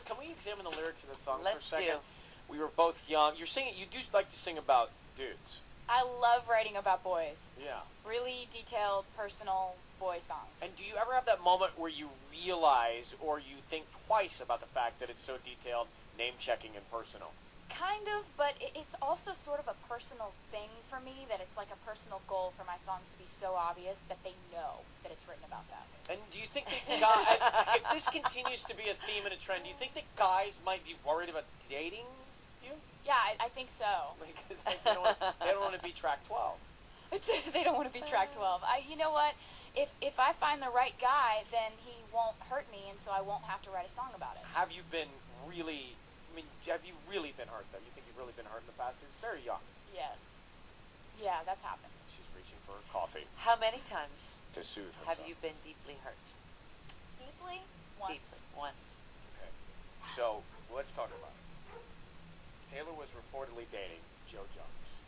Can we examine the lyrics of that song Let's for a second? do. We were both young. You're singing. You do like to sing about dudes. I love writing about boys. Yeah. Really detailed, personal boy songs. And do you ever have that moment where you realize or you think twice about the fact that it's so detailed, name-checking, and personal? Kind of, but it's also sort of a personal thing for me, that it's like a personal goal for my songs to be so obvious that they know that it's written about them. And do you think that guys, if this continues to be a theme and a trend, do you think that guys might be worried about dating you? Yeah, I think so. Because they don't want to be track 12. They don't want to be track 12. You know what? If I find the right guy, then he won't hurt me, and so I won't have to write a song about it. Have you been really... have you really been hurt, though? You think you've really been hurt in the past? You're very young. Yes. Yeah, that's happened. She's reaching for coffee. How many times to soothe herself. have you been deeply hurt? Deeply? Once. Deeply. Once. Okay. So, let's talk about it. Taylor was reportedly dating Joe Jonas.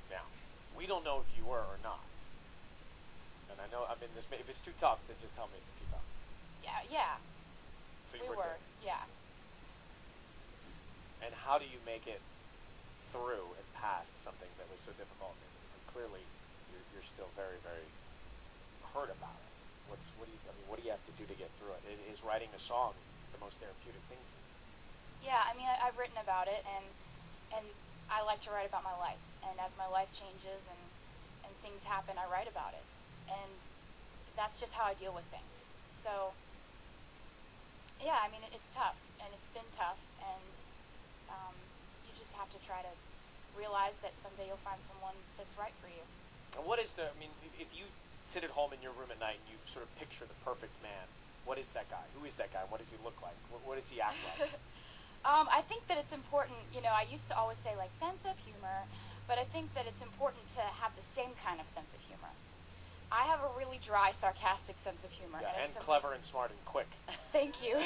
Now, we don't know if you were or not. And I know, if it's too tough, then just tell me it's too tough. Yeah. So We you were, yeah. And how do you make it through and past something that was so difficult? And clearly, you're still very, very hurt about it. What do you have to do to get through it? Is writing a song the most therapeutic thing for you? Yeah, I mean, I've written about it, and I like to write about my life. And as my life changes and things happen, I write about it. And that's just how I deal with things. So, yeah, I mean, it's tough, and it's been tough, and you just have to try to realize that someday you'll find someone that's right for you. And what is if you sit at home in your room at night and you sort of picture the perfect man, what is that guy? Who is that guy? What does he look like? What does he act like? I think that it's important, I used to always say, like, sense of humor, but I think that it's important to have the same kind of sense of humor. I have a really dry, sarcastic sense of humor. Yeah, and clever and smart and quick. Thank you.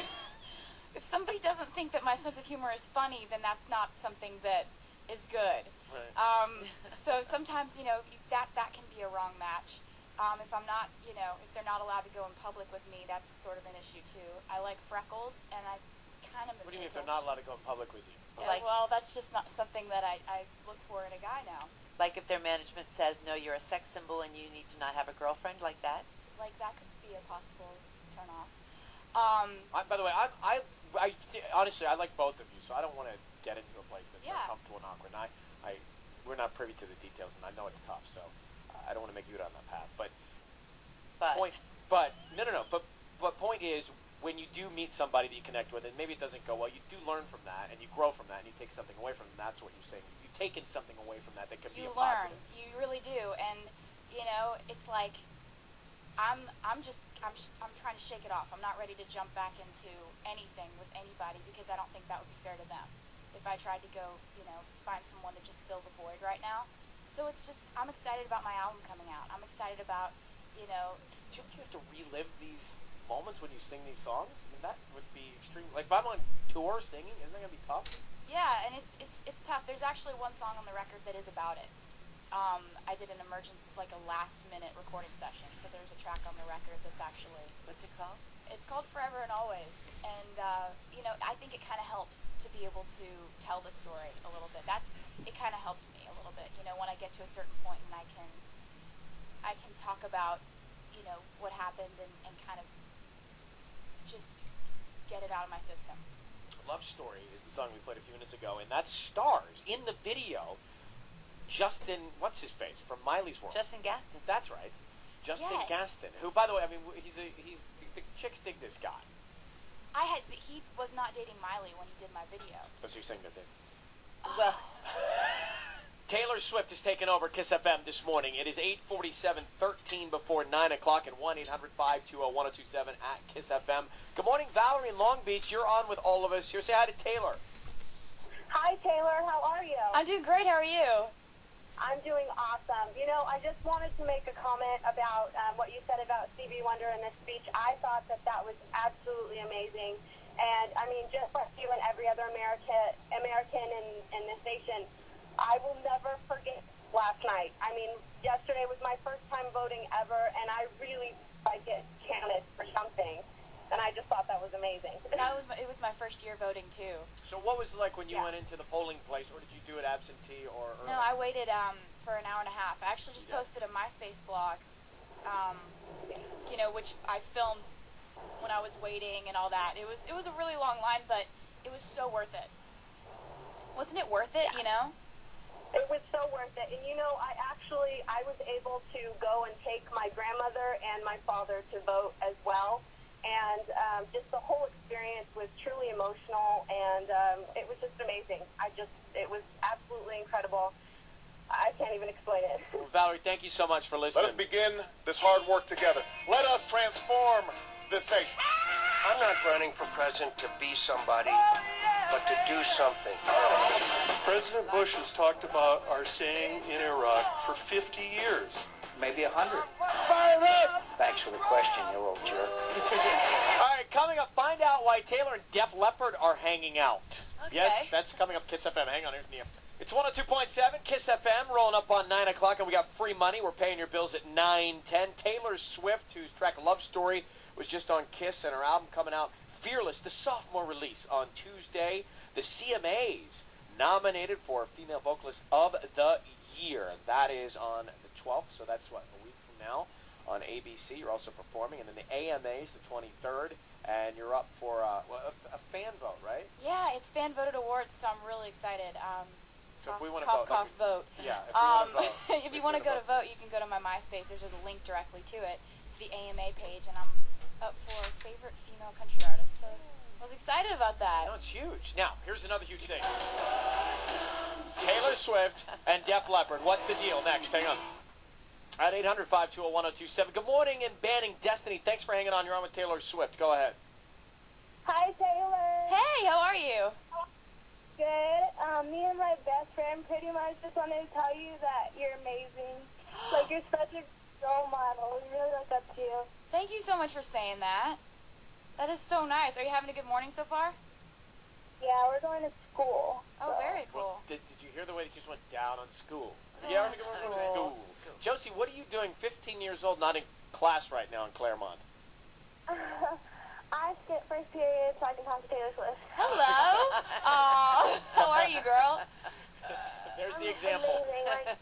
If somebody doesn't think that my sense of humor is funny, then that's not something that is good. Right. So sometimes, that can be a wrong match. If I'm not, if they're not allowed to go in public with me, that's sort of an issue too. I like freckles, and I kind of... What do you mean if they're not allowed to go in public with you? Yeah, well, that's just not something that I look for in a guy now. Like if their management says, no, you're a sex symbol and you need to not have a girlfriend, like that? Like that could be a possible turn-off. By the way, honestly, I like both of you, so I don't want to get into a place that's uncomfortable and awkward. And we're not privy to the details, and I know it's tough, so I don't want to make you go down that path. But point is, when you do meet somebody that you connect with, and maybe it doesn't go well, you do learn from that, and you grow from that, and you take something away from it. That's what you're saying. You've taken something away from that can be a positive. You really do, and it's like I'm trying to shake it off. I'm not ready to jump back into anything with anybody because I don't think that would be fair to them. If I tried to go, find someone to just fill the void right now. So it's just, I'm excited about my album coming out. I'm excited about, Do you have to relive these moments when you sing these songs? I mean, that would be extreme. Like, if I'm on tour singing, isn't that going to be tough? Yeah, and it's tough. There's actually one song on the record that is about it. I did an emergency, like a last-minute recording session, so there's a track on the record that's actually... What's it called? It's called Forever and Always, and, I think it kind of helps to be able to tell the story a little bit. It kind of helps me a little bit, when I get to a certain point and I can talk about, what happened and kind of just get it out of my system. Love Story is the song we played a few minutes ago, and that stars in the video Justin, what's his face, from Miley's World. Justin Gaston. That's right. Justin Gaston, who, by the way, the chicks dig this guy. He was not dating Miley when he did my video. But you're saying that they... Well... Taylor Swift has taken over Kiss FM this morning. It is 8:47, 13 before 9 o'clock, and 1-800-520-1027 at Kiss FM. Good morning, Valerie in Long Beach. You're on with all of us here. Say hi to Taylor. Hi, Taylor. How are you? I'm doing great. How are you? I'm doing awesome. I just wanted to make a comment about what you said about Stevie Wonder in this speech. I thought that was absolutely amazing. And, just like you and every other American in this nation, I will never forget last night. Yesterday was my first time voting ever, and I really get counted for something. and I just thought that was amazing. It was my first year voting too. So what was it like when you Yeah. went into the polling place, or did you do it absentee or early? No, I waited for an hour and a half. I actually just Yeah. posted a MySpace blog, which I filmed when I was waiting and all that. It was a really long line, but it was so worth it. Wasn't it worth it? It was so worth it. And I was able to go and take my grandmother and my father to vote as well. And just the whole experience was truly emotional, and it was just amazing. It was absolutely incredible. I can't even explain it. Well, Valerie, thank you so much for listening. Let us begin this hard work together. Let us transform this nation. I'm not running for president to be somebody, but to do something. President Bush has talked about our staying in Iraq for 50 years. Maybe 100. Fired up! Thanks for the question, you old jerk. All right, coming up, find out why Taylor and Def Leppard are hanging out. Okay. Yes, that's coming up. Kiss FM. Hang on, here's Neil. It's 102.7 Kiss FM, rolling up on 9 o'clock, and we got free money. We're paying your bills at 9:10. Taylor Swift, whose track Love Story was just on Kiss, and her album coming out, Fearless, the sophomore release on Tuesday. The CMAs nominated for Female Vocalist of the Year. That is on the 12th, so that's, a week from now on ABC. You're also performing. And then the AMAs, the 23rd, and you're up for a fan vote, right? Yeah, it's fan voted awards, so I'm really excited. So if we want to cough, vote, cough, vote. Yeah, if we want to vote. If you want to go to vote, you can go to my MySpace. There's a link directly to it, to the AMA page, and I'm up for favorite female country artist. So I was excited about that. No, it's huge. Now, here's another huge thing. Taylor Swift and Def Leppard. What's the deal? Next, hang on. At 800-520-1027. Good morning and banning Destiny. Thanks for hanging on. You're on with Taylor Swift. Go ahead. Hi, Taylor. Hey, how are you? Good. Me and my best friend pretty much just wanted to tell you that you're amazing. Like, you're such a role model. We really look up to you. Thank you so much for saying that. That is so nice. Are you having a good morning so far? Yeah, we're going to school. Oh, so. very cool. Did you hear the way she just went down on school? Oh, Yeah, we're going to school. school. Josie, what are you doing 15 years old, not in class right now in Claremont? I skipped first period so I can talk to Taylor Swift. Hello. Aw, how are you, girl? There's the example. Amazing.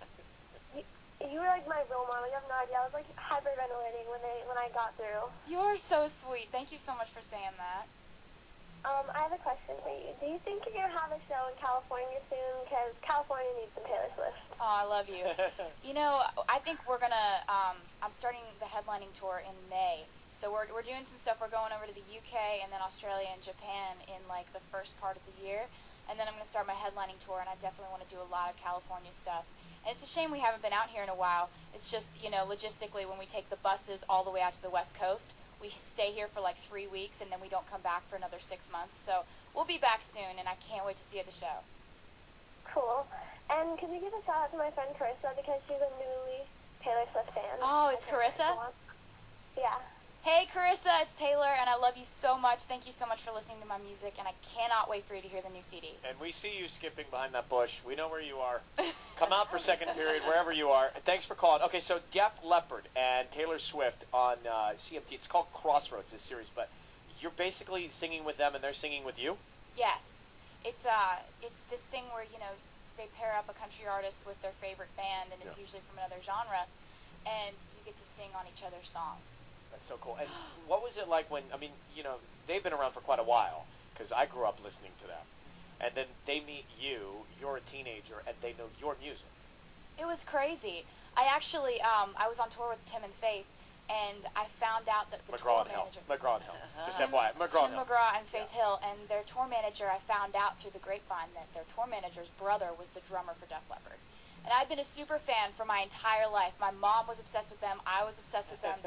Like, you were like my role model. You have no idea. I was like hyperventilating when I got through. You're so sweet. Thank you so much for saying that. I have a question for you. Do you think you're going to have a show in California soon? Because California needs some Taylor Swift. Oh, I love you. I think we're going to, I'm starting the headlining tour in May. So we're doing some stuff. We're going over to the UK and then Australia and Japan in like the first part of the year. And then I'm going to start my headlining tour, and I definitely want to do a lot of California stuff. And it's a shame we haven't been out here in a while. It's just, logistically, when we take the buses all the way out to the West Coast, we stay here for like 3 weeks, and then we don't come back for another 6 months. So we'll be back soon, and I can't wait to see you at the show. Cool. And could you give a shout out to my friend Carissa, because she's a newly Taylor Swift fan? Oh, it's Carissa? Yeah. Hey, Carissa, it's Taylor, and I love you so much. Thank you so much for listening to my music, and I cannot wait for you to hear the new CD. And we see you skipping behind that bush. We know where you are. Come out for second period, wherever you are. And thanks for calling. Okay, so Def Leppard and Taylor Swift on CMT. It's called Crossroads, this series, but you're basically singing with them and they're singing with you? Yes. It's this thing where, they pair up a country artist with their favorite band, and it's usually from another genre, and you get to sing on each other's songs. That's so cool. And what was it like when, they've been around for quite a while, because I grew up listening to them. And then they meet you, you're a teenager, and they know your music. It was crazy. I actually, I was on tour with Tim and Faith, and I found out that the tour manager... McGraw and Hill. Just Tim McGraw and Faith Hill, and their tour manager, I found out through the grapevine that their tour manager's brother was the drummer for Def Leppard. And I've been a super fan for my entire life. My mom was obsessed with them. I was obsessed with them.